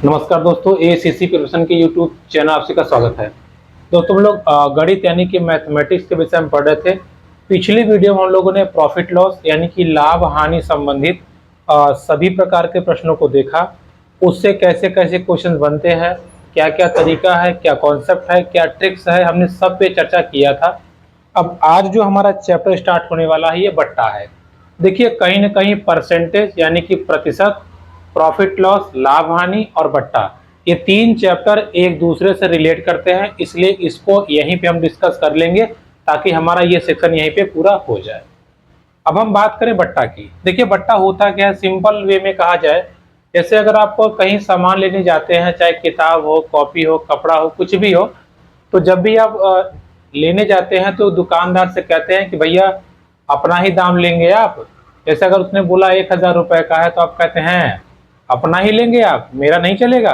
नमस्कार दोस्तों, ACC preparation के यूट्यूब चैनल आपसे का स्वागत है। दोस्तों हम लोग गणित यानी कि मैथमेटिक्स के विषय में पढ़ रहे थे। पिछली वीडियो में हम लोगों ने प्रॉफिट लॉस यानी कि लाभ हानि संबंधित सभी प्रकार के प्रश्नों को देखा। उससे कैसे कैसे क्वेश्चन बनते हैं, क्या क्या तरीका है, क्या कॉन्सेप्ट है, क्या ट्रिक्स है, हमने सब पे चर्चा किया था। अब आज जो हमारा चैप्टर स्टार्ट होने वाला है ये बट्टा है। देखिए कहीं ना कहीं परसेंटेज यानी कि प्रतिशत, प्रॉफिट लॉस, लाभ हानि और बट्टा, ये तीन चैप्टर एक दूसरे से रिलेट करते हैं, इसलिए इसको यहीं पे हम डिस्कस कर लेंगे ताकि हमारा ये सेक्शन यहीं पे पूरा हो जाए। अब हम बात करें बट्टा की। देखिए बट्टा होता क्या है, सिंपल वे में कहा जाए, जैसे अगर आप कहीं सामान लेने जाते हैं, चाहे किताब हो, कॉपी हो, कपड़ा हो, कुछ भी हो, तो जब भी आप लेने जाते हैं तो दुकानदार से कहते हैं कि भैया अपना ही दाम लेंगे आप। जैसे अगर उसने बोला 1,000 रुपए का है तो आप कहते हैं अपना ही लेंगे आप, मेरा नहीं चलेगा।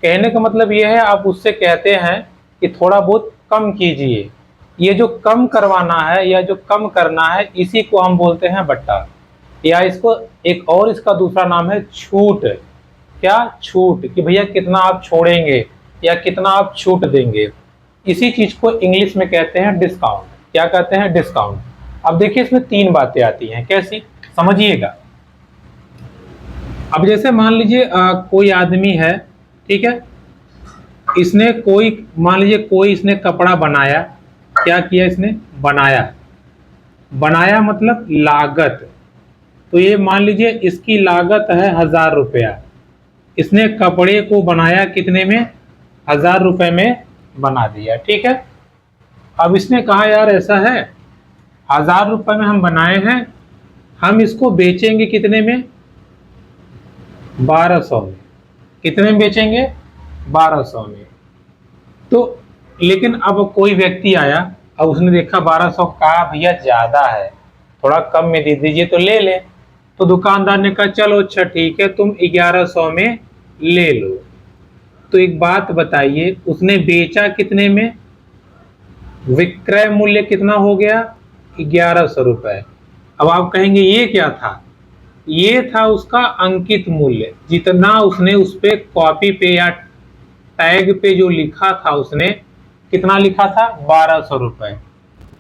कहने का मतलब ये है, आप उससे कहते हैं कि थोड़ा बहुत कम कीजिए। ये जो कम करवाना है या जो कम करना है, इसी को हम बोलते हैं बट्टा, या इसको एक और इसका दूसरा नाम है छूट। क्या? छूट, कि भैया कितना आप छोड़ेंगे या कितना आप छूट देंगे। इसी चीज को इंग्लिश में कहते हैं डिस्काउंट। क्या कहते हैं? डिस्काउंट। अब देखिए इसमें तीन बातें आती हैं, कैसी, समझिएगा। अब जैसे मान लीजिए कोई आदमी है, ठीक है, इसने कोई, मान लीजिए कोई इसने कपड़ा बनाया। क्या किया? इसने बनाया। बनाया मतलब लागत। तो ये मान लीजिए इसकी लागत है 1,000 रुपया। इसने कपड़े को बनाया कितने में? 1,000 रुपए में बना दिया, ठीक है। अब इसने कहा यार ऐसा है, 1,000 रुपए में हम बनाए हैं, हम इसको बेचेंगे कितने में? 1,200 में। कितने में बेचेंगे? 1,200 में। तो लेकिन अब कोई व्यक्ति आया, अब उसने देखा 1,200 का भैया ज्यादा है, थोड़ा कम में दे दीजिए तो ले ले। तो दुकानदार ने कहा चलो अच्छा ठीक है, तुम 1,100 में ले लो। तो एक बात बताइए, उसने बेचा कितने में? विक्रय मूल्य कितना हो गया? 1,100 रुपए। अब आप कहेंगे ये क्या था? ये था उसका अंकित मूल्य, जितना उसने उस पे कॉपी पे या टैग पे जो लिखा था, उसने कितना लिखा था? 1,200 रुपए।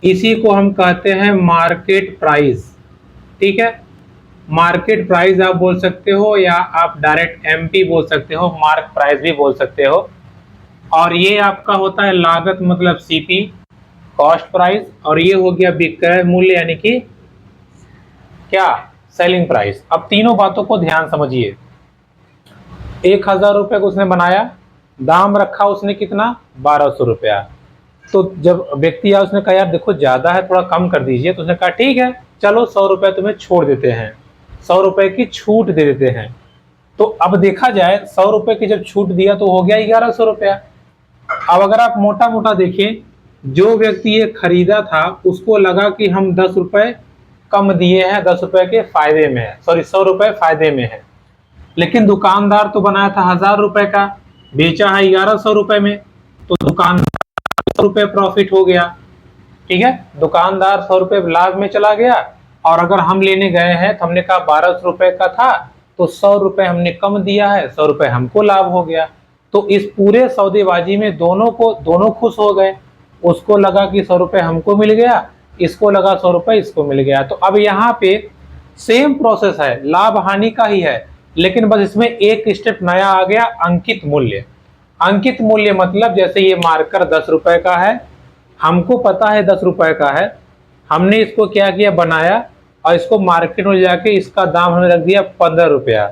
इसी को हम कहते हैं मार्केट प्राइस, ठीक है। मार्केट प्राइस आप बोल सकते हो, या आप डायरेक्ट एमपी बोल सकते हो, मार्क प्राइस भी बोल सकते हो। और ये आपका होता है लागत मतलब सीपी, कॉस्ट प्राइस, और ये हो गया विक्रय मूल्य यानी कि क्या? Selling price. अब तीनों बातों को ध्यान समझिए। 1,000 रुपए को उसने बनाया, दाम रखा उसने कितना? 1,200 रुपया। तो जब व्यक्ति आया, उसने कहा यार देखो ज्यादा है, थोड़ा कम कर दीजिए। तो उसने कहा ठीक है, चलो 100 रुपए तुम्हें छोड़ देते हैं, 100 रुपए की छूट दे देते हैं। तो अब देखा जाए 100 रुपए की जब छूट दिया तो हो गया 1,100 रुपया। अब अगर आप मोटा मोटा देखें, जो व्यक्ति ये खरीदा था उसको लगा कि हम 10 रुपए कम दिए हैं, 10 रुपए के फायदे में है, सॉरी 100 रुपए फायदे में है। लेकिन दुकानदार तो बनाया था 1,000 रुपए का, बेचा है 1,100 रुपए में, तो दुकानदार 100 रुपए प्रॉफिट हो गया, ठीक है। दुकानदार 100 रुपए लाभ में चला गया। और अगर हम लेने गए हैं तो हमने कहा 1,200 रुपए का था, तो 100 रुपए हमने कम दिया है, 100 रुपए हमको लाभ हो गया। तो इस पूरे सौदेबाजी में दोनों खुश हो गए। उसको लगा कि 100 रुपए हमको मिल गया, इसको लगा 100 रुपए इसको मिल गया। तो अब यहाँ पे सेम प्रोसेस है, लाभ हानि का ही है, लेकिन बस इसमें एक स्टेप नया आ गया, अंकित मूल्य। अंकित मूल्य मतलब जैसे ये मार्कर 10 रुपए का है, हमको पता है 10 रुपए का है, हमने इसको क्या किया? बनाया, और इसको मार्केट में जाके इसका दाम हमने रख दिया 15 रुपया।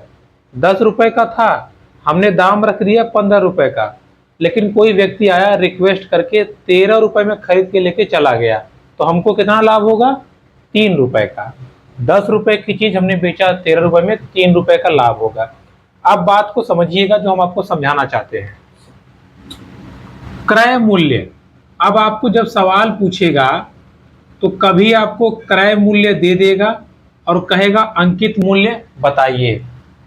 10 रुपए का था, हमने दाम रख दिया 15 रुपए का। लेकिन कोई व्यक्ति आया रिक्वेस्ट करके 13 रुपए में खरीद के लेके चला गया, तो हमको कितना लाभ होगा? 3 रुपए का। 10 रुपए की चीज हमने बेचा 13 रुपए में, 3 रुपए का लाभ होगा। अब बात को समझिएगा जो हम आपको समझाना चाहते हैं। क्रय मूल्य। अब आपको जब सवाल पूछेगा तो कभी आपको क्रय मूल्य दे देगा और कहेगा अंकित मूल्य बताइए।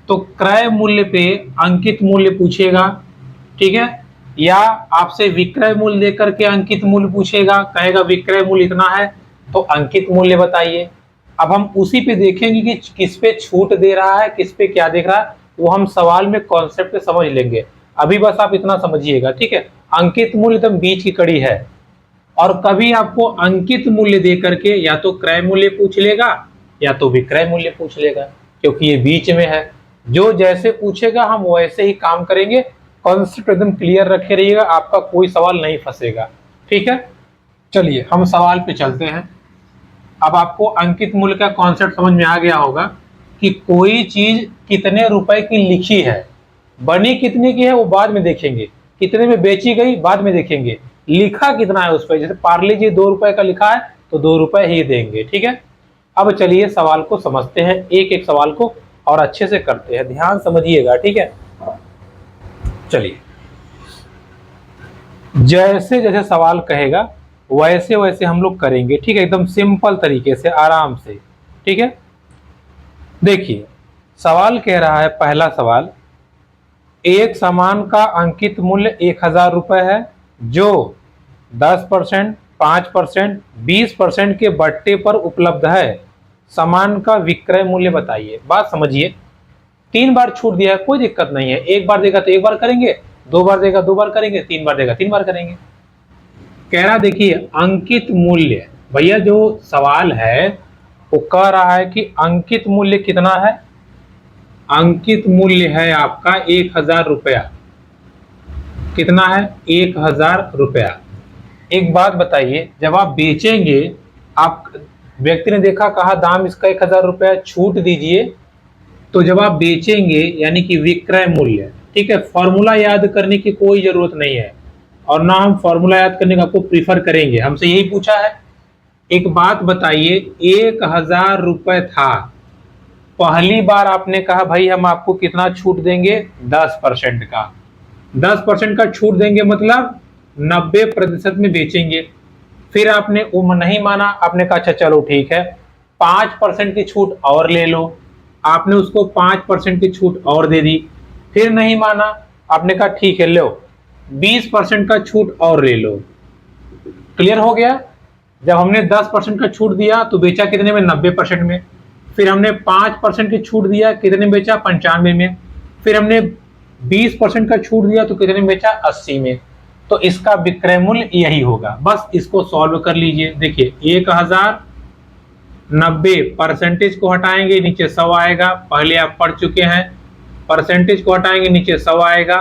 तो क्रय मूल्य पे अंकित मूल्य पूछेगा, ठीक है, या आपसे विक्रय मूल्य देकर के अंकित मूल्य पूछेगा, कहेगा विक्रय मूल्य इतना है तो अंकित मूल्य बताइए। अब हम उसी पे देखेंगे कि किस पे छूट दे रहा है, किस पे क्या देख रहा है, वो हम सवाल में कॉन्सेप्ट समझ लेंगे। अभी बस आप इतना समझिएगा, ठीक है। अंकित मूल्य एकदम बीच की कड़ी है, और कभी आपको अंकित मूल्य दे करके या तो क्रय मूल्य पूछ लेगा या तो विक्रय मूल्य पूछ लेगा, क्योंकि ये बीच में है। जो जैसे पूछेगा हम वैसे ही काम करेंगे। कॉन्सेप्ट एकदम क्लियर रखे रहिएगा, आपका कोई सवाल नहीं फंसेगा, ठीक है। चलिए हम सवाल पे चलते हैं। अब आपको अंकित मूल्य का कॉन्सेप्ट समझ में आ गया होगा कि कोई चीज कितने रुपए की लिखी है, बनी कितने की है वो बाद में देखेंगे, कितने में बेची गई बाद में देखेंगे, लिखा कितना है उस पर। जैसे पार्ले जी 2 रुपए का लिखा है तो 2 रुपए ही देंगे, ठीक है। अब चलिए सवाल को समझते हैं, एक एक सवाल को और अच्छे से करते हैं, ध्यान समझिएगा, ठीक है। चलिए जैसे जैसे सवाल कहेगा वैसे वैसे हम लोग करेंगे, ठीक है, एकदम सिंपल तरीके से, आराम से, ठीक है। देखिए सवाल कह रहा है, पहला सवाल, एक सामान का अंकित मूल्य 1000 रुपए है जो 10%, 5%, 20% के बट्टे पर उपलब्ध है। सामान का विक्रय मूल्य बताइए। बात समझिए, 3 बार छूट दिया है, कोई दिक्कत नहीं है। 1 बार देगा तो 1 बार करेंगे, 2 बार देगा 2 बार करेंगे, 3 बार देगा 3 बार करेंगे। कह रहा देखिए अंकित मूल्य, भैया जो सवाल है वो कह रहा है कि अंकित मूल्य कितना है। अंकित मूल्य है आपका 1000 रुपया। कितना है? 1000 रुपया। एक बात बताइए, जब आप बेचेंगे, आप व्यक्ति ने देखा, कहा दाम इसका 1000 रुपया, छूट दीजिए, तो जब आप बेचेंगे यानी कि विक्रय मूल्य, ठीक है। फॉर्मूला याद करने की कोई जरूरत नहीं है, और ना हम फॉर्मूला याद करने का आपको प्रीफर करेंगे, हमसे यही पूछा है। एक बात बताइए, 1000 रुपए था, पहली बार आपने कहा भाई हम आपको कितना छूट देंगे, 10% का। 10% का छूट देंगे मतलब 90% में बेचेंगे। फिर आपने वो नहीं माना, आपने कहा अच्छा चलो ठीक है 5% की छूट और ले लो। आपने उसको 5% की छूट और दे दी। फिर नहीं माना, आपने कहा ठीक है लो 20% का छूट और ले लो। क्लियर हो गया? जब हमने 10% का छूट दिया तो बेचा कितने में, 90% में। फिर हमने 5% की छूट दिया, कितने में बेचा, 95 में। फिर हमने 20% का छूट दिया तो कितने में बेचा, 80 में। तो इसका विक्रय मूल्य यही होगा। बस इसको सॉल्व कर लीजिए। देखिए 1000, 90 परसेंटेज को हटाएंगे नीचे 100 आएगा, पहले आप पढ़ चुके हैं। परसेंटेज को हटाएंगे नीचे 100 आएगा,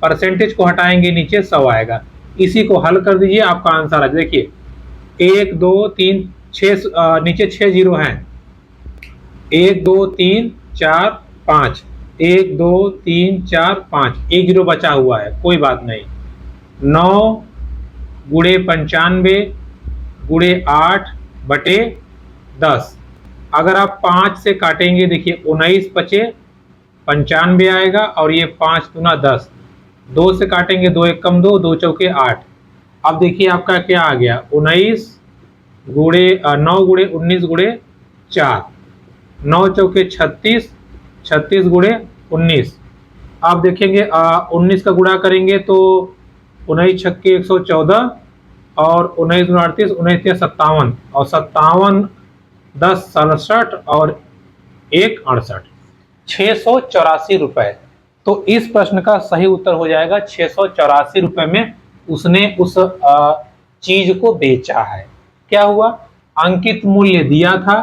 परसेंटेज को हटाएंगे नीचे 100 आएगा। इसी को हल कर दीजिए, आपका आंसर आ जाए। देखिए 1 2 3 6 नीचे 6 जीरो हैं, 1 2 3 4 5, 1 2 3 4 5, 1 जीरो बचा हुआ है, कोई बात नहीं। 9 गुणे 95 गुणे 8 बटे 10। अगर आप 5 से काटेंगे, देखिए 19 बचे 95 आएगा, और ये 5 दूना 10। 2 से काटेंगे, 2 एक कम 2, 2 चौके 8। अब देखिए आपका क्या आ गया, 19 गुणे 9 गुणे 19 गुणे 4, 9 चौके 36, 36 गुणे 19। आप देखेंगे 19 का गुणा करेंगे तो 19 छक्के 114, और 19 दूना 38, 19 57, और 57 10 67, और 1 68, 684 रुपए। तो इस प्रश्न का सही उत्तर हो जाएगा 684 रुपए में उसने उस चीज को बेचा है। क्या हुआ, अंकित मूल्य दिया था,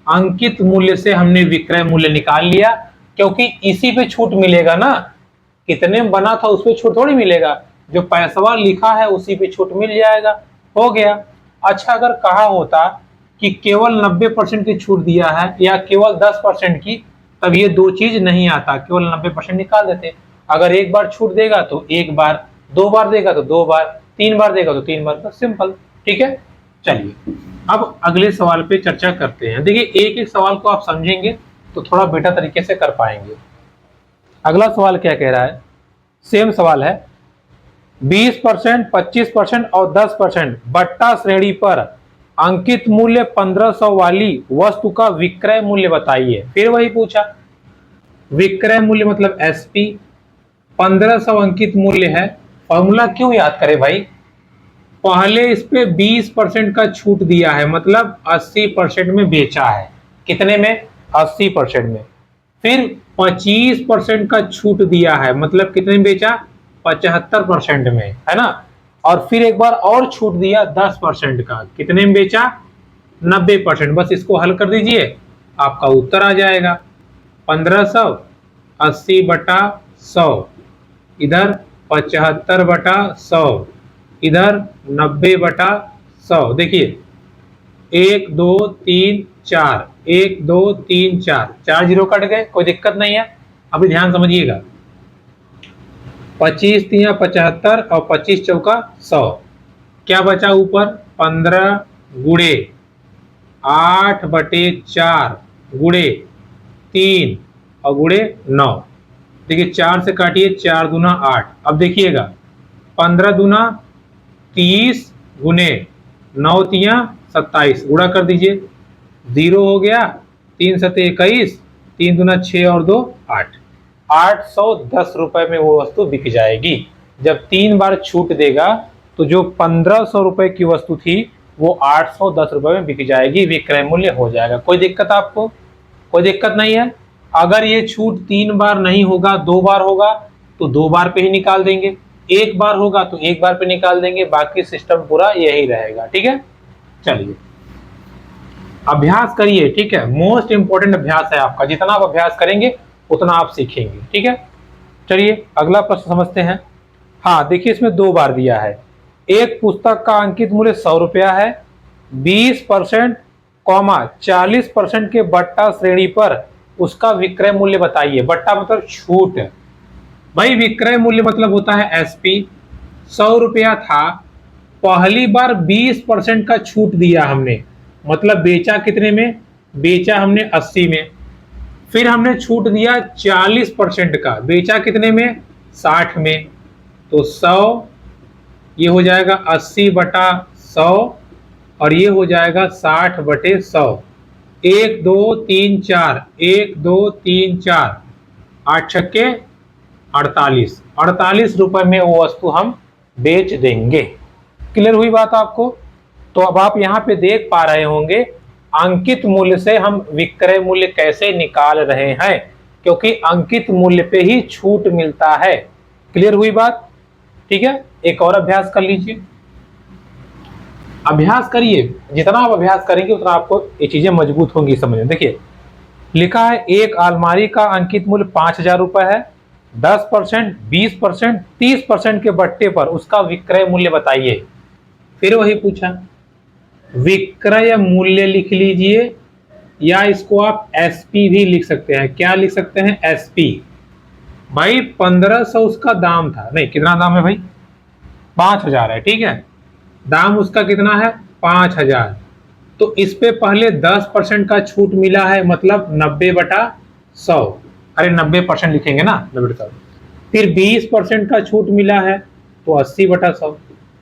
अंकित मूल्य से हमने विक्रय मूल्य निकाल लिया, क्योंकि इसी पे छूट मिलेगा ना। कितने में बना था उस पे छूट थोड़ी मिलेगा, जो पैसा लिखा है उसी पे छूट मिल जाएगा। हो गया। अच्छा अगर कहा होता कि केवल 90% की छूट दिया है या केवल 10% की, तब ये दो चीज नहीं आता, केवल 90% निकाल देते। अगर 1 बार छूट देगा तो 1 बार, 2 बार देगा तो 2 बार, 3 बार देगा तो 3 बार, बस सिंपल। ठीक है, चलिए अब अगले सवाल पे चर्चा करते हैं। देखिए एक एक सवाल को आप समझेंगे तो थोड़ा बेटर तरीके से कर पाएंगे। अगला सवाल क्या कह रहा है, सेम सवाल है, 20%, 25% और 10% बट्टा श्रेणी पर अंकित मूल्य 1500 वाली वस्तु का विक्रय मूल्य बताइए। फिर वही पूछा, विक्रय मूल्य मतलब एसपी, 1500 अंकित मूल्य है। फॉर्मूला क्यों याद करें भाई, पहले इस पे 20% का छूट दिया है, मतलब 80% में बेचा है। कितने में, 80% में। फिर 25% का छूट दिया है, मतलब कितने में बेचा, 75% में, है ना। और फिर एक बार और छूट दिया 10% का, कितने में बेचा, 90%। बस इसको हल कर दीजिए, आपका उत्तर आ जाएगा 1580/100, इधर 75/100, इधर 90/100। देखिए 1 2 3 4, 1 2 3 4, 4 जीरो कट गए, कोई दिक्कत नहीं है। अभी ध्यान समझिएगा, 25 तिया 75 और 25 चौका 100, क्या बचा ऊपर, 15 गुणे 8/4 गुणे 3 और गुणे 9। देखिए 4 से काटिए, 4 दूना 8। अब देखिएगा 15 दूना 30 गुणे 9 तिया 27, गुणा कर दीजिए, 0 हो गया, 3 सते 21, 3 दूना 6 और 2 8, 810 रुपए में वो वस्तु बिक जाएगी। जब 3 बार छूट देगा तो जो 1500 रुपए की वस्तु थी वो 810 रुपए में बिक जाएगी, विक्रय मूल्य हो जाएगा। कोई दिक्कत आपको, कोई दिक्कत नहीं है। अगर ये छूट 3 बार नहीं होगा, 2 बार होगा तो 2 बार पे ही निकाल देंगे, 1 बार होगा तो 1 बार पे निकाल देंगे, बाकी सिस्टम पूरा यही रहेगा। ठीक है, चलिए अभ्यास करिए। ठीक है, मोस्ट इंपोर्टेंट अभ्यास है आपका, जितना आप अभ्यास करेंगे उतना आप सीखेंगे। ठीक है, चलिए अगला प्रश्न समझते हैं। हाँ देखिए, इसमें 2 बार दिया है। एक पुस्तक का अंकित मूल्य 100 रुपया है, 20% 40% के बट्टा श्रेणी पर उसका विक्रय मूल्य बताइए। बट्टा मतलब छूट, भाई विक्रय मूल्य मतलब होता है एसपी। 100 रुपया था, पहली बार 20% का छूट दिया हमने, मतलब बेचा कितने में, बेचा हमने 80 में। फिर हमने छूट दिया 40% का, बेचा कितने में, 60 में। तो 100 ये हो जाएगा 80/100 और ये हो जाएगा 60/100। 1 2 3 4, 1 2 3 4, 8 छक्के 48, 48 रुपए में वो वस्तु हम बेच देंगे। क्लियर हुई बात आपको। तो अब आप यहाँ पे देख पा रहे होंगे अंकित मूल्य से हम विक्रय मूल्य कैसे निकाल रहे हैं, क्योंकि अंकित मूल्य पे ही छूट मिलता है। क्लियर हुई बात। ठीक है, एक और अभ्यास कर लीजिए, अभ्यास करिए, जितना आप अभ्यास करेंगे उतना आपको ये चीजें मजबूत होंगी समझ में। देखिए लिखा है एक अलमारी का अंकित मूल्य 5000 रुपए है, 10%, 20%, 30% के बट्टे पर उसका विक्रय मूल्य बताइए। फिर वही पूछा, विक्रय मूल्य लिख लीजिए, या इसको आप एसपी भी लिख सकते हैं। क्या लिख सकते हैं, एसपी। भाई 1500 उसका दाम था, नहीं कितना दाम है भाई, 5000 है। ठीक है, दाम उसका कितना है, 5000। तो इस पे पहले 10% का छूट मिला है, मतलब 90/100। अरे 90% लिखेंगे ना, 90/100। फिर 20% का छूट मिला है तो 80/100।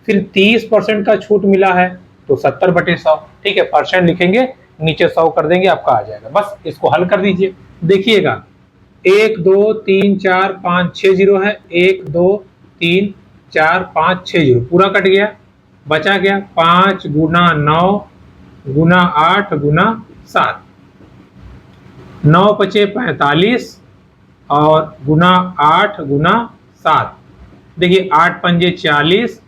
फिर 30% का छूट मिला है तो 70/100। ठीक है, परसेंट लिखेंगे, नीचे 100 कर देंगे, आपका आ जाएगा। बस इसको हल कर दीजिए। देखिएगा 1 2 3 4 5 6 जीरो है, 1 2 3 4 5 6 जीरो पूरा कट गया, बचा गया 5 गुना 9 गुना 8 गुना 7, 9 पचे 45 और गुना 8 गुना 7। देखिए 8 पंजे 40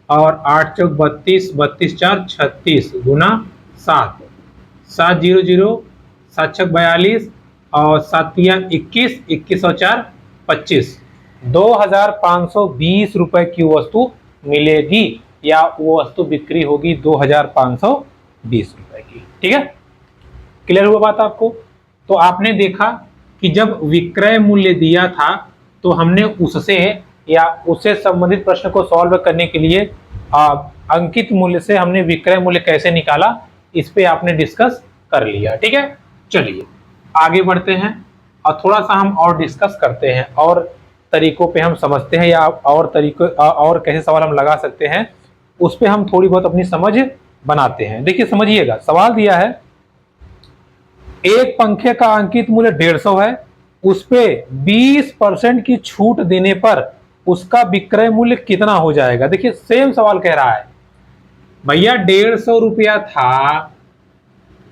और 8 चौक 32, 32 4 36 गुना 7, 7 0 0, 7 छक 42 और 7 तिया 21, 21 और 4 25। 2520 रुपए की वस्तु मिलेगी, या वो वस्तु बिक्री होगी 2520 रुपए की। ठीक है, क्लियर हुआ बात आपको। तो आपने देखा कि जब विक्रय मूल्य दिया था तो हमने उससे या उससे संबंधित प्रश्न को सॉल्व करने के लिए अंकित मूल्य से हमने विक्रय मूल्य कैसे निकाला, इस पे आपने डिस्कस कर लिया। ठीक है, चलिए आगे बढ़ते हैं और थोड़ा सा हम और डिस्कस करते हैं, और तरीकों पे हम समझते हैं, या और तरीकों और कैसे सवाल हम लगा सकते हैं, उस पे हम थोड़ी बहुत अपनी समझ बनाते हैं। देखिए समझिएगा, सवाल दिया है एक पंखे का अंकित मूल्य 150 है, उस पे 20% की छूट देने पर उसका विक्रय मूल्य कितना हो जाएगा। देखिए सेम सवाल कह रहा है, भैया 150 रुपया था,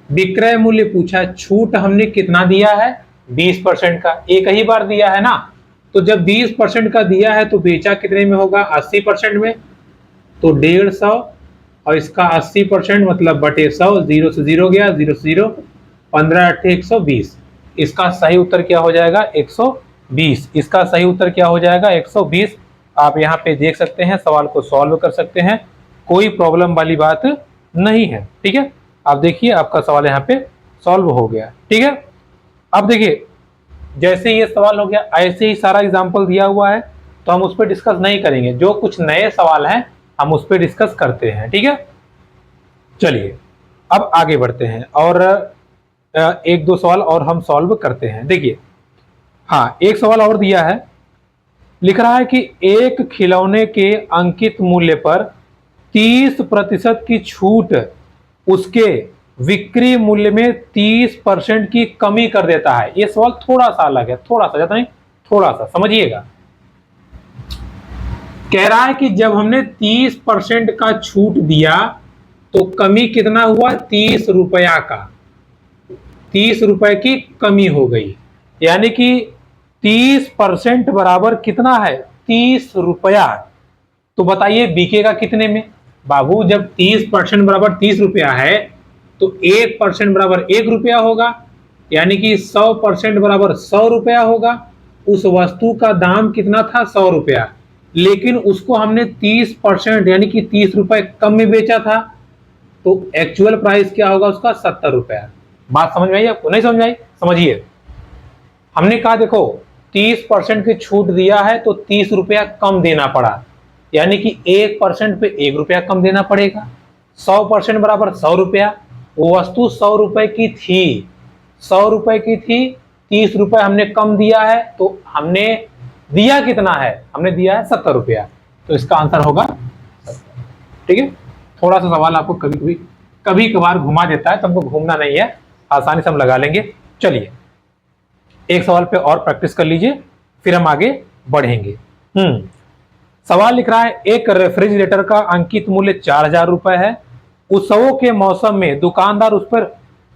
विक्रय मूल्य पूछा, छूट हमने कितना दिया है 20% का, एक ही बार दिया है ना, तो जब 20% का दिया है तो बेचा कितने में होगा, 80% में, तो 150, और इसका 80% मतलब बटे 100, 0 से 0 गया, 0 से 0, 15 8 120, इसका सही उत्तर क्या हो जाएगा, 120। इसका सही उत्तर क्या हो जाएगा, 120। आप यहाँ पे देख सकते हैं, सवाल को सॉल्व कर सकते हैं, कोई प्रॉब्लम वाली बात नहीं है। ठीक है, आप देखिए आपका सवाल यहाँ पे सॉल्व हो गया। ठीक है, अब देखिए जैसे ये सवाल हो गया, ऐसे ही सारा एग्जाम्पल दिया हुआ है, तो हम उस पर डिस्कस नहीं करेंगे, जो कुछ नए सवाल हैं हम उस पर डिस्कस करते हैं। ठीक है, चलिए अब आगे बढ़ते हैं और एक दो सवाल और हम सॉल्व करते हैं। देखिए, हाँ एक सवाल और दिया है, लिख रहा है कि एक खिलौने के अंकित मूल्य पर 30% की छूट उसके विक्री मूल्य में 30% की कमी कर देता है। यह सवाल थोड़ा सा अलग है, थोड़ा सा, ज्यादा नहीं, थोड़ा सा समझिएगा। कह रहा है कि जब हमने 30% का छूट दिया तो कमी कितना हुआ, 30 रुपया का, 30 रुपए की कमी हो गई, यानी कि 30% बराबर कितना है, 30 रुपया। तो बताइए बिकेगा कितने में। बाबू जब 30% बराबर 30 रुपया है तो 1% बराबर 1 रुपया होगा, यानी कि 100% बराबर 100 रुपया होगा। उस वस्तु का दाम कितना था, 100 रुपया, लेकिन उसको हमने 30% यानी कि 30 रुपए कम में बेचा था, तो एक्चुअल प्राइस क्या होगा उसका, 70 रुपया। बात समझ में आई आपको, नहीं समझ में आई, समझिए। हमने कहा देखो 30% की छूट दिया है तो 30 रुपया कम देना पड़ा, यानी कि 1% पे 1 रुपया कम देना पड़ेगा। 100% बराबर 100 रुपया, वो वस्तु 100 रुपए की थी, 100 रुपए की थी, 30 रुपए हमने कम दिया है, तो हमने दिया कितना है, हमने दिया है 70 रुपया, तो इसका आंसर होगा 70। ठीक है, थोड़ा सा सवाल आपको कभी कभार घुमा देता है, तो हमको घूमना नहीं है, आसानी से हम लगा लेंगे। चलिए एक सवाल पे और प्रैक्टिस कर लीजिए, फिर हम आगे बढ़ेंगे। सवाल लिख रहा है, एक रेफ्रिजरेटर का अंकित मूल्य 4000 रुपए है। उत्सवों के मौसम में दुकानदार उस पर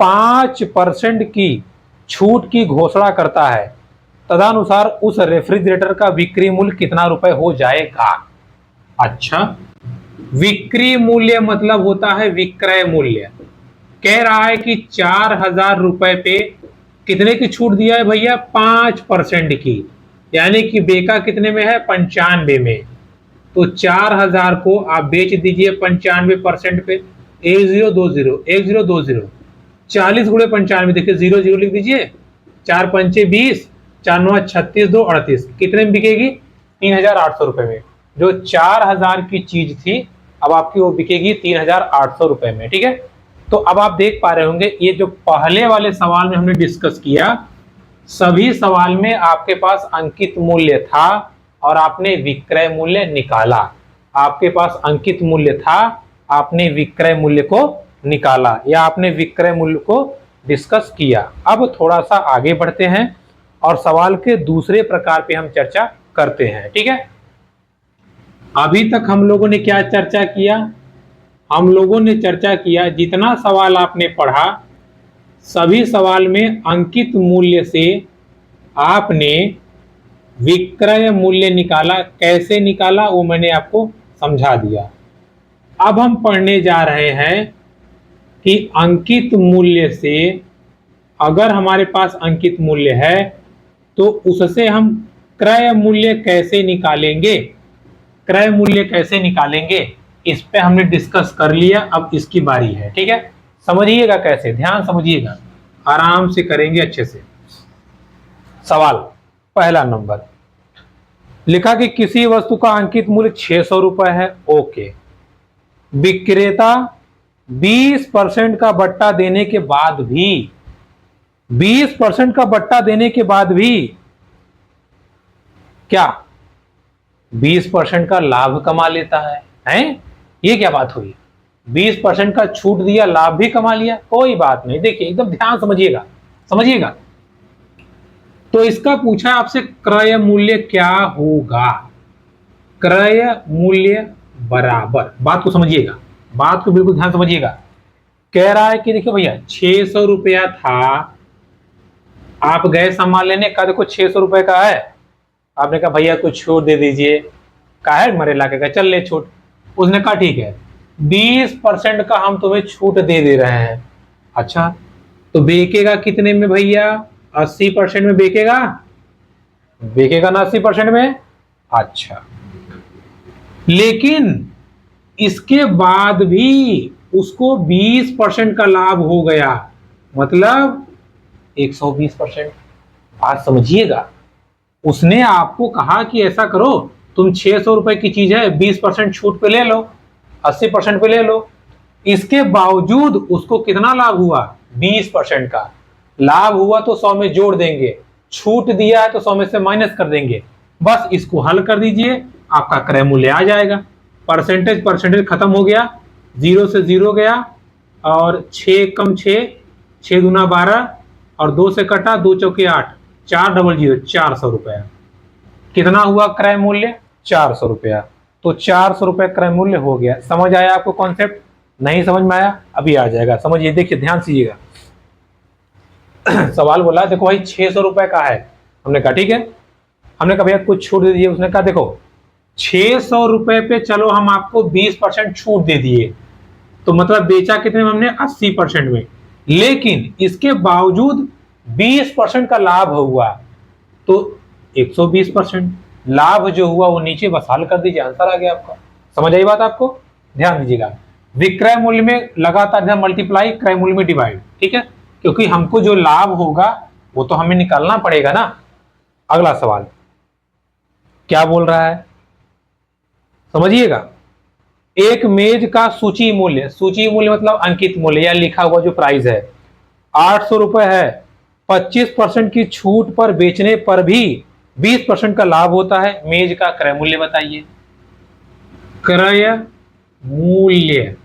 5% की छूट की घोषणा करता है, तदनुसार उस रेफ्रिजरेटर का बिक्री मूल्य कितना रुपए हो जाएगा। अच्छा, विक्री मूल्य मतलब होता है विक्रय मूल्य। कह रहा है कि 4000 रुपए पे कितने की छूट दिया है भैया, 5% की, यानी कि बेका कितने में है, 95 में। तो 4000 को आप बेच दीजिए 95% पे, 1020, 40 गुणे 95, देखिए 0 0 लिख दीजिए, 4 पंचे 20, 4 9 36, 2 38, कितने में बिकेगी, 3800 रुपए में। जो 4000 की चीज थी अब आपकी वो बिकेगी 3800 रुपए में। ठीक है, तो अब आप देख पा रहे होंगे ये जो पहले वाले सवाल में हमने डिस्कस किया, सभी सवाल में आपके पास अंकित मूल्य था और आपने विक्रय मूल्य निकाला। आपके पास अंकित मूल्य था, आपने विक्रय मूल्य को निकाला, या आपने विक्रय मूल्य को डिस्कस किया। अब थोड़ा सा आगे बढ़ते हैं और सवाल के दूसरे प्रकार पे हम चर्चा करते हैं। ठीक है, अभी तक हम लोगों ने क्या चर्चा किया, हम लोगों ने चर्चा किया जितना सवाल आपने पढ़ा सभी सवाल में अंकित मूल्य से आपने विक्रय मूल्य निकाला। कैसे निकाला वो मैंने आपको समझा दिया। अब हम पढ़ने जा रहे हैं कि अंकित मूल्य से, अगर हमारे पास अंकित मूल्य है तो उससे हम क्रय मूल्य कैसे निकालेंगे, क्रय मूल्य कैसे निकालेंगे, इस पे हमने डिस्कस कर लिया। अब इसकी बारी है। ठीक है, समझिएगा कैसे, ध्यान समझिएगा, आराम से करेंगे अच्छे से। सवाल पहला नंबर, लिखा कि किसी वस्तु का अंकित मूल्य 600 रुपए है। ओके, विक्रेता 20% का बट्टा देने के बाद भी, 20% का बट्टा देने के बाद भी क्या 20% का लाभ कमा लेता है? ये क्या बात हुई, 20% का छूट दिया, लाभ भी कमा लिया, कोई बात नहीं। देखिए एकदम ध्यान समझिएगा, समझिएगा। तो इसका पूछा आपसे क्रय मूल्य क्या होगा, क्रय मूल्य बराबर, बात को समझिएगा, बात को बिल्कुल ध्यान समझिएगा। कह रहा है कि देखिए भैया 600 रुपया था, आप गए सामान लेने का, देखो 600 रुपए का है, आपने कहा भैया कुछ छूट दे दीजिए, का है मेरे इलाके का, चल ले छूट। उसने कहा ठीक है 20% का हम तुम्हें छूट दे रहे हैं। अच्छा तो बेचेगा कितने में भैया? 80% में बेचेगा, बेचेगा ना 80% में। अच्छा लेकिन इसके बाद भी उसको 20% का लाभ हो गया, मतलब 120%। बात समझिएगा, उसने आपको कहा कि ऐसा करो, तुम 600 रुपए की चीज है 20% छूट पे ले लो, 80% पे ले लो। इसके बावजूद उसको कितना लाभ हुआ? 20% का लाभ हुआ तो 100 में जोड़ देंगे, छूट दिया है तो 100 में से माइनस कर देंगे। बस इसको हल कर दीजिए, आपका क्रय मूल्य आ जाएगा। परसेंटेज परसेंटेज खत्म हो गया, 0 से 0 गया, और 6 कम 6, 6 दूना 12, और 2 से कटा, 2 चौके 8, 400, 400 रुपया। कितना हुआ क्रय मूल्य? 400 रुपया। तो 400 रुपये क्रय मूल्य हो गया। समझ आया आपको कॉन्सेप्ट? नहीं समझ में आया? अभी आ जाएगा, समझिए, देखिए ध्यान से सवाल बोला, देखो भाई 600 रुपए का है, हमने कहा ठीक है, हमने कहा भैया कुछ छूट दे दीजिए। उसने कहा देखो 600 रुपए पे चलो हम आपको 20% छूट दे दिए, तो मतलब बेचा कितने में हमने? 80% में। लेकिन इसके बावजूद 20% का लाभ हुआ, तो 120% लाभ जो हुआ वो नीचे बस हल कर दीजिए, आंसर आ गया आपका। समझ आई बात आपको? ध्यान दीजिएगा, विक्रय मूल्य में लगातार मल्टीप्लाई, क्रय मूल्य में डिवाइड, ठीक है, क्योंकि हमको जो लाभ होगा वो तो हमें निकालना पड़ेगा ना। अगला सवाल क्या बोल रहा है, समझिएगा। एक मेज का सूची मूल्य, सूची मूल्य मतलब अंकित मूल्य या लिखा हुआ जो प्राइस है, 800 रुपए है। 25% की छूट पर बेचने पर भी 20% का लाभ होता है। मेज का क्रय मूल्य बताइए। क्रय मूल्य,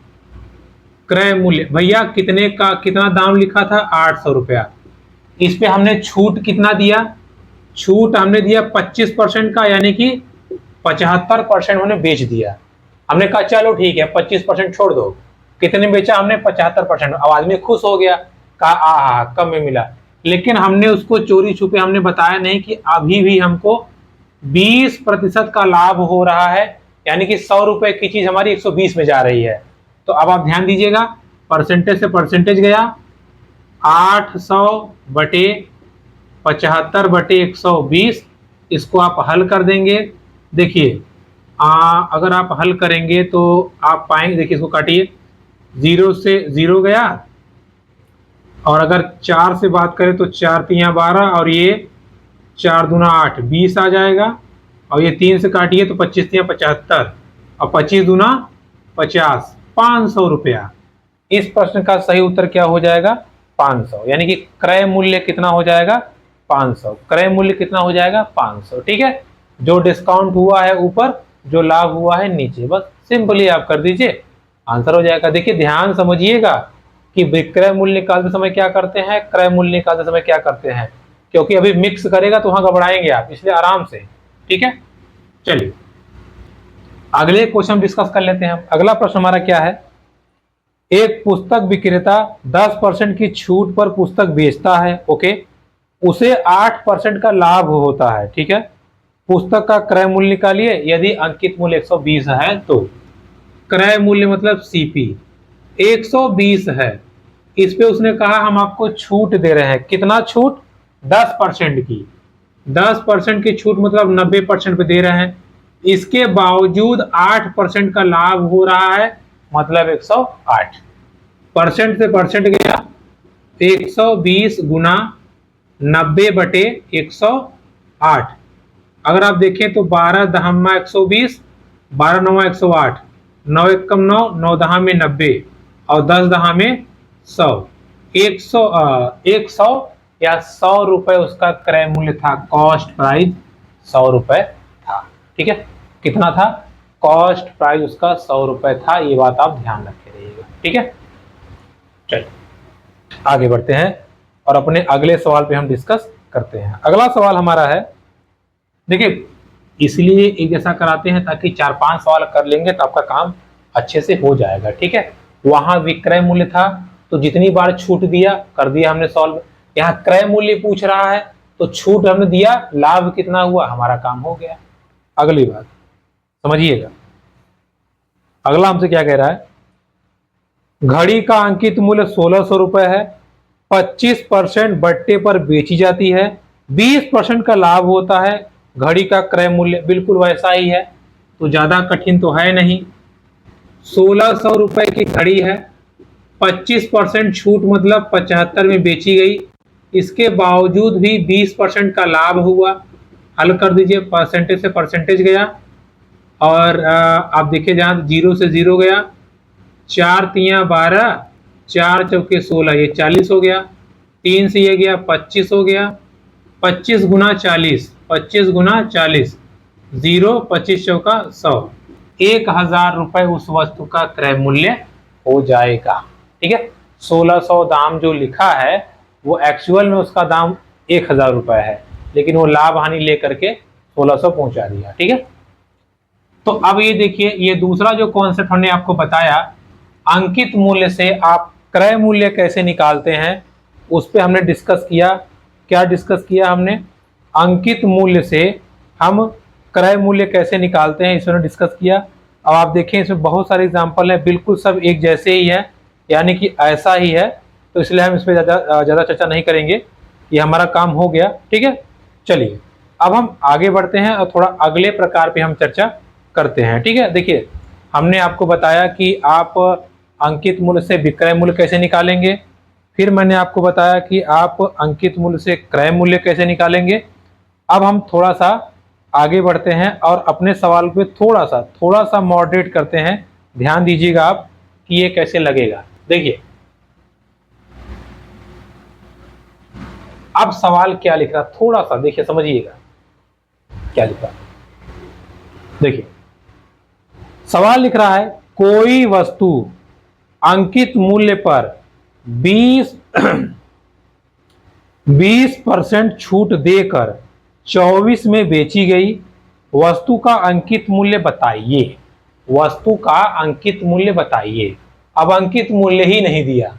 क्रय मूल्य भैया कितने का, कितना दाम लिखा था? 800 रुपया। इस पे हमने छूट कितना दिया? छूट हमने दिया 25% का, यानी कि 75% हमने बेच दिया। हमने कहा चलो ठीक है 25% छोड़ दो। कितने बेचा हमने? 75%। अब आदमी खुश हो गया, कहा आ कम में मिला। लेकिन हमने उसको चोरी छुपे हमने बताया नहीं कि अभी भी हमको 20% का लाभ हो रहा है, यानी कि 100 रुपए की चीज हमारी 120 में जा रही है। तो अब आप ध्यान दीजिएगा, परसेंटेज से परसेंटेज गया, 800 बटे 75 बटे 120, इसको आप हल कर देंगे। देखिए अगर आप हल करेंगे तो आप पाएंगे, देखिए इसको काटिए, 0 से 0 गया, और अगर 4 से बात करें तो 4 3 12, और ये 4 दूना 8, 20 आ जाएगा। और ये 3 से काटिए तो 25 3 75, और 25 दूना 50, 500 रुपया। इस प्रश्न का सही उत्तर क्या हो जाएगा? 500, यानी कि क्रय मूल्य कितना हो जाएगा? 500। क्रय मूल्य कितना हो जाएगा? 500। ठीक है, जो डिस्काउंट हुआ है ऊपर, जो लाभ हुआ है नीचे, बस सिंपली आप कर दीजिए, आंसर हो जाएगा। देखिए ध्यान समझिएगा कि विक्रय मूल्य निकालते समय क्या करते हैं, क्रय मूल्य निकालते समय क्या करते हैं, क्योंकि अभी मिक्स करेगा तो वहां घबराएंगे आप, इसलिए आराम से। ठीक है, चलिए अगले क्वेश्चन डिस्कस कर लेते हैं। अगला प्रश्न हमारा क्या है, एक पुस्तक विक्रेता 10% की छूट पर पुस्तक बेचता है, ओके, उसे 8% का लाभ होता है। ठीक है, पुस्तक का क्रय मूल्य निकालिए, यदि अंकित मूल्य 120 है तो क्रय मूल्य मतलब सीपी 120 है। इस पे उसने कहा हम आपको छूट दे रहे हैं, कितना छूट? 10% की। 10% की छूट मतलब 90% पे दे रहे हैं। इसके बावजूद 8% का लाभ हो रहा है, मतलब 108। परसेंट से परसेंट गया, 120 गुना 90 बटे 108। अगर आप देखें तो 12 दहम्मा 120, 12 नवा 108, 9 एक कम 9, 9 दहा में 90, और 10 दहा में 100। 100 या 100 रुपए उसका क्रय मूल्य था, कॉस्ट प्राइस 100 रुपए था। ठीक है, कितना था? कॉस्ट प्राइस उसका 100 रुपए था, ये बात आप ध्यान रखे रहिएगा। ठीक है, चलिए आगे बढ़ते हैं और अपने अगले सवाल पे हम डिस्कस करते हैं। अगला सवाल हमारा है, देखिए इसलिए एक जैसा कराते हैं ताकि 4-5 सवाल कर लेंगे तो आपका काम अच्छे से हो जाएगा। ठीक है, वहां विक्रय मूल्य था तो जितनी बार छूट दिया कर दिया हमने सॉल्व, यहाँ क्रय मूल्य पूछ रहा है तो छूट हमने दिया, लाभ कितना हुआ, हमारा काम हो गया। अगली बात समझिएगा, अगला हमसे क्या कह रहा है, घड़ी का अंकित मूल्य 1600 रुपए है, 25% बट्टे पर बेची जाती है, 20% का लाभ होता है, घड़ी का क्रय मूल्य बिल्कुल वैसा ही है, तो ज्यादा कठिन तो है नहीं। 1600 रुपए की घड़ी है, 25% छूट मतलब 75 में बेची गई, इसके बावजूद भी 20% का लाभ हुआ। हल कर दीजिए, परसेंटेज से परसेंटेज गया और आप देखिए जहां 0 से 0 गया, 4 तियां 12, 4 चौके 16, ये 40 हो गया, 3 से ये गया 25 हो गया, 25 गुना 40, 25 गुना 40, 0, 25 चौका 100, 1000 रुपए उस वस्तु का क्रय मूल्य हो जाएगा। ठीक है, 1600 दाम जो लिखा है वो एक्चुअल में उसका दाम 1000 रुपए है, लेकिन वो लाभ हानि लेकर के 1600 पहुंचा दिया। ठीक है, तो अब ये देखिए, ये दूसरा जो कॉन्सेप्ट हमने आपको बताया, अंकित मूल्य से आप क्रय मूल्य कैसे निकालते हैं, उस पर हमने डिस्कस किया। क्या डिस्कस किया हमने, अंकित मूल्य से हम क्रय मूल्य कैसे निकालते हैं, इसमें डिस्कस किया। अब आप देखें इसमें बहुत सारे एग्जांपल है, बिल्कुल सब एक जैसे ही है, यानी कि ऐसा ही है, तो इसलिए हम इस पर ज़्यादा चर्चा नहीं करेंगे, ये हमारा काम हो गया। ठीक है, चलिए अब हम आगे बढ़ते हैं और थोड़ा अगले प्रकार पे हम चर्चा करते हैं। ठीक है, देखिए हमने आपको बताया कि आप अंकित मूल्य से विक्रय मूल्य कैसे निकालेंगे, फिर मैंने आपको बताया कि आप अंकित मूल्य से क्रय मूल्य कैसे निकालेंगे। अब हम थोड़ा सा आगे बढ़ते हैं और अपने सवाल पे थोड़ा सा मॉडरेट करते हैं। ध्यान दीजिएगा आप कि ये कैसे लगेगा। देखिए अब सवाल क्या लिख रहा, थोड़ा सा देखिए, समझिएगा क्या लिख रहा। देखिए सवाल लिख रहा है, कोई वस्तु अंकित मूल्य पर 20% छूट देकर 24 में बेची गई, वस्तु का अंकित मूल्य बताइए। वस्तु का अंकित मूल्य बताइए। अब अंकित मूल्य ही नहीं दिया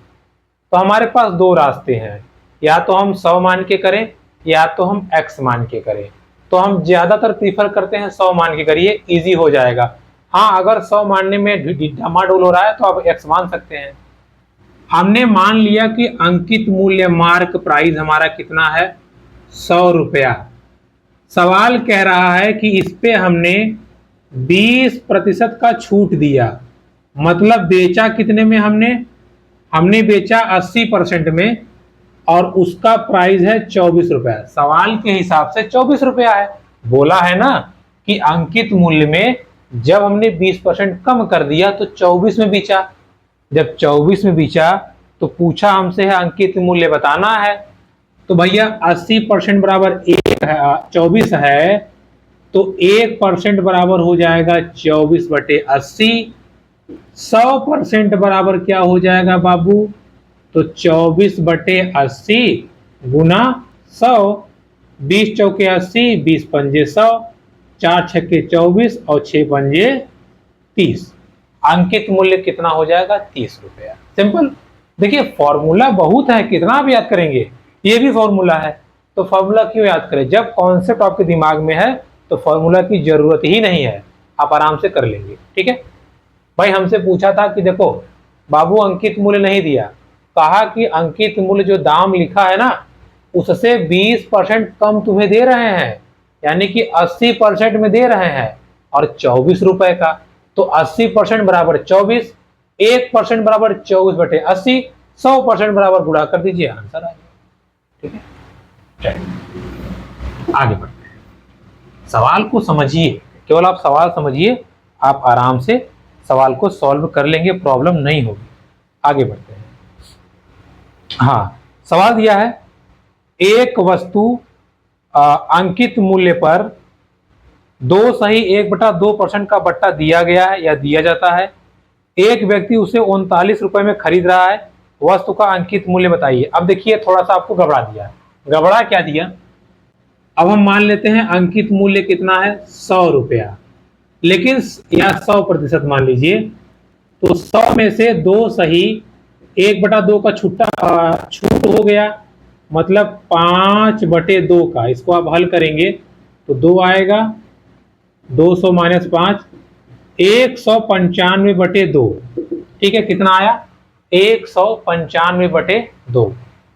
तो हमारे पास दो रास्ते हैं, या तो हम 100 मान के करें या तो हम x मान के करें। तो हम ज्यादातर प्रीफर करते हैं 100 मान के करिए, इजी हो जाएगा। हाँ, अगर 100 मानने में डमाडोल हो रहा है तो आप x मान सकते हैं। हमने मान लिया कि अंकित मूल्य मार्क प्राइस हमारा कितना है, 100 रुपया। सवाल कह रहा है कि इस पे हमने 20% का छूट दिया, मतलब बेचा कितने में, हमने बेचा 80% में और उसका प्राइस है 24 रुपया। सवाल के हिसाब से 24 रुपया है। बोला है ना कि अंकित मूल्य में जब हमने 20% कम कर दिया तो 24 में बेचा। जब 24 में बेचा तो पूछा हमसे है अंकित मूल्य बताना है, तो भैया 80% बराबर 24 है, तो 1% बराबर हो जाएगा 24/80। 100% बराबर क्या हो जाएगा बाबू, तो 24/80 गुना 100। 20 चौके 80, 20 पंजे 100, 4 छक्के 24 और 6 पंजे 30। अंकित मूल्य कितना हो जाएगा, 30 रुपया। सिंपल। देखिए फॉर्मूला बहुत है, कितना आप याद करेंगे, ये भी फॉर्मूला है। तो फॉर्मूला क्यों याद करें, जब कॉन्सेप्ट आपके दिमाग में है तो फॉर्मूला की जरूरत ही नहीं है, आप आराम से कर लेंगे। ठीक है भाई, हमसे पूछा था कि देखो बाबू अंकित मूल्य नहीं दिया, कहा कि अंकित मूल्य जो दाम लिखा है ना उससे 20% कम तुम्हें दे रहे हैं, यानी कि 80% में दे रहे हैं और 24 रुपए का। तो 80% बराबर 24, 1% बराबर 24/80, 100% बराबर गुणा कर दीजिए, आंसर आ गया। ठीक है, चलिए आगे बढ़ते हैं। सवाल को समझिए, केवल आप सवाल समझिए, आप आराम से सवाल को सॉल्व कर लेंगे, प्रॉब्लम नहीं होगी। आगे बढ़ते हैं। हाँ, सवाल दिया है, एक वस्तु अंकित मूल्य पर 2 सही 1/2% का बट्टा दिया गया है या दिया जाता है। एक व्यक्ति उसे 39 रुपए में खरीद रहा है, वस्तु का अंकित मूल्य बताइए। अब देखिए थोड़ा सा आपको गड़बड़ा दिया। गड़बड़ा क्या दिया, अब हम मान लेते हैं अंकित मूल्य कितना है, 100 रुपया, लेकिन या 100% मान लीजिए, तो 100 में से 2 सही 1/2 का छूट हो गया, मतलब 5/2 का। इसको आप हल करेंगे तो 2 आएगा, 200 माइनस 5, 195/2। ठीक है, कितना आया? 195/2।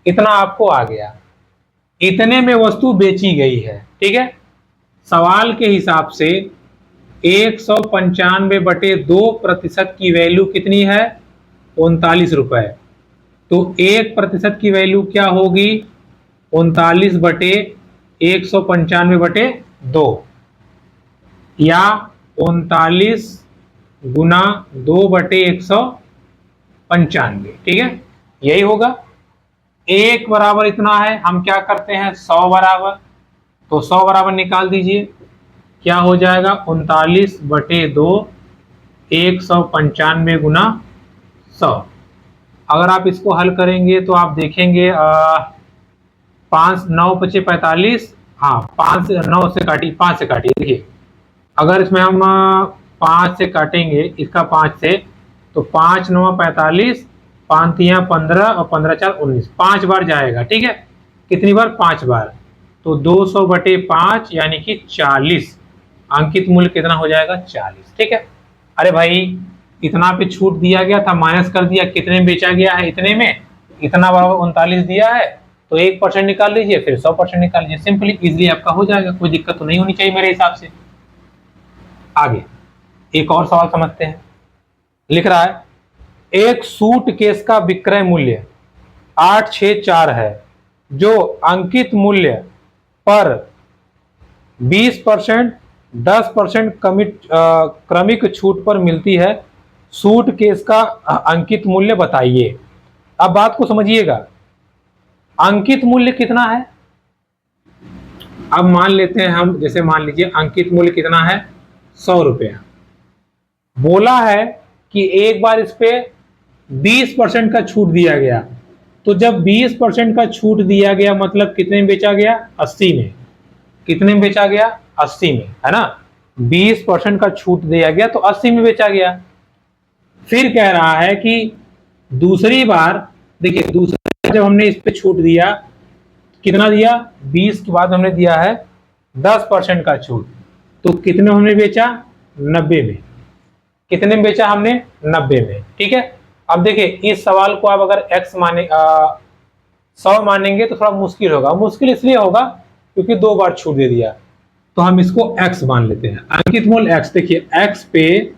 इतना आपको आ गया। इतने में वस्तु बेची गई है। ठीक है, सवाल के हिसाब से 195/2% की वैल्यू कितनी है? 39 रुपए। तो 1% की वैल्यू क्या होगी? 39/195/2 या 39 गुना 2/195। ठीक है, यही होगा। 1 बराबर इतना है, हम क्या करते हैं 100 बराबर, तो 100 बराबर निकाल दीजिए। क्या हो जाएगा? 39/2 195 गुना 100। अगर आप इसको हल करेंगे तो आप देखेंगे 5 9 5 45। हाँ, 5 से 9 से काटिए, 5 से काटिए। देखिए, अगर इसमें हम 5 से काटेंगे, इसका 5 से, तो 5 9 45, 5 3 15 और 15 4 19, 5 बार जाएगा। ठीक है, कितनी बार? 5 बार। तो 200/5 यानी कि 40। अंकित मूल्य कितना हो जाएगा? 40। ठीक है। अरे भाई, इतना पे छूट दिया गया था, माइनस कर दिया, कितने में बेचा गया है? इतने में। इतना बराबर 39 दिया है, तो 1% निकाल लीजिए, फिर 100% निकाल लीजिए। सिंपली इजिली आपका हो जाएगा, कोई दिक्कत तो नहीं होनी चाहिए मेरे हिसाब से। आगे एक और सवाल समझते हैं। लिख रहा है, एक सूट केस का विक्रय मूल्य 864 है, जो अंकित मूल्य पर 20%, 10% क्रमिक छूट पर मिलती है। सूट केस का अंकित मूल्य बताइए। अब बात को समझिएगा, अंकित मूल्य कितना है? अब मान लेते हैं हम, जैसे मान लीजिए अंकित मूल्य कितना है? 100 रुपया। बोला है कि एक बार इस पे 20% का छूट दिया गया, तो जब 20% का छूट दिया गया मतलब कितने में बेचा गया? 80 में। कितने में बेचा गया? 80 में, है ना। 20% का छूट दिया गया तो 80 में बेचा गया। फिर कह रहा है कि दूसरी बार, देखिए दूसरी बार जब हमने इस पे छूट दिया, कितना दिया? 20 के बाद हमने दिया है 10% का छूट, तो कितने में हमने बेचा? 90 में। कितने में बेचा हमने? 90 में। ठीक है। अब देखिए, इस सवाल को आप अगर x माने 100 मानेंगे तो थोड़ा मुश्किल होगा। मुश्किल इसलिए होगा क्योंकि 2 बार छूट दे दिया, तो हम इसको x मान लेते हैं। अंकित मूल्य x। देखिए, x पे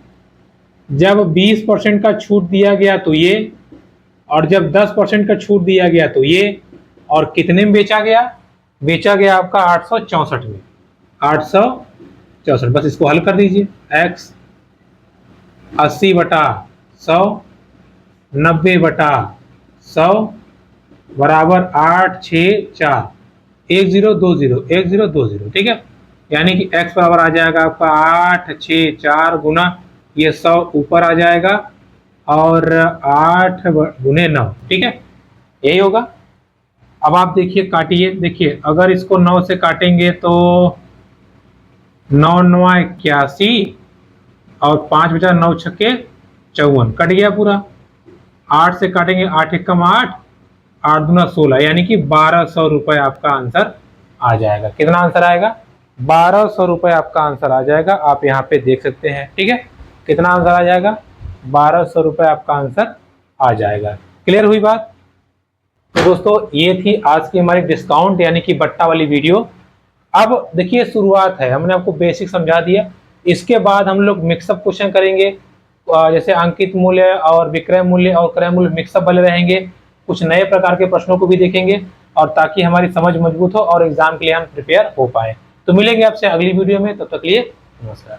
जब 20% का छूट दिया गया तो ये, और जब 10% का छूट दिया गया तो ये, और कितने में बेचा गया? बेचा गया आपका 864 में। 864। बस इसको हल कर दीजिए। x 80/100, 90/100 बराबर 864, 1020, 1020। ठीक है, यानी कि x बराबर आ जाएगा आपका 864 गुना ये 100 ऊपर आ जाएगा, और 8 गुने 9। ठीक है, यही होगा। अब आप देखिए, काटिए। देखिए, अगर इसको 9 से काटेंगे तो 9 9 81, और 5 बचा 9 छक्के 54, कट गया पूरा। 8 से काटेंगे, 8 एकम 8, 8 दूना 16, यानी कि 1200 रुपए आपका आंसर आ जाएगा। कितना आंसर आएगा? 1200 रुपए आपका आंसर आ जाएगा। आप यहाँ पे देख सकते हैं। ठीक है, कितना आंसर आ जाएगा? 1200 रुपए आपका आंसर आ जाएगा। क्लियर हुई बात? तो दोस्तों, ये थी आज की हमारी डिस्काउंट यानी कि बट्टा वाली वीडियो। अब देखिए, शुरुआत है, हमने आपको बेसिक समझा दिया। इसके बाद हम लोग मिक्सअप क्वेश्चन करेंगे, जैसे अंकित मूल्य और विक्रय मूल्य और क्रय मूल्य मिक्सअप वाले रहेंगे। कुछ नए प्रकार के प्रश्नों को भी देखेंगे, और ताकि हमारी समझ मजबूत हो और एग्जाम के लिए हम प्रिपेयर हो पाए। तो मिलेंगे आपसे अगली वीडियो में, तब तक के लिए नमस्कार।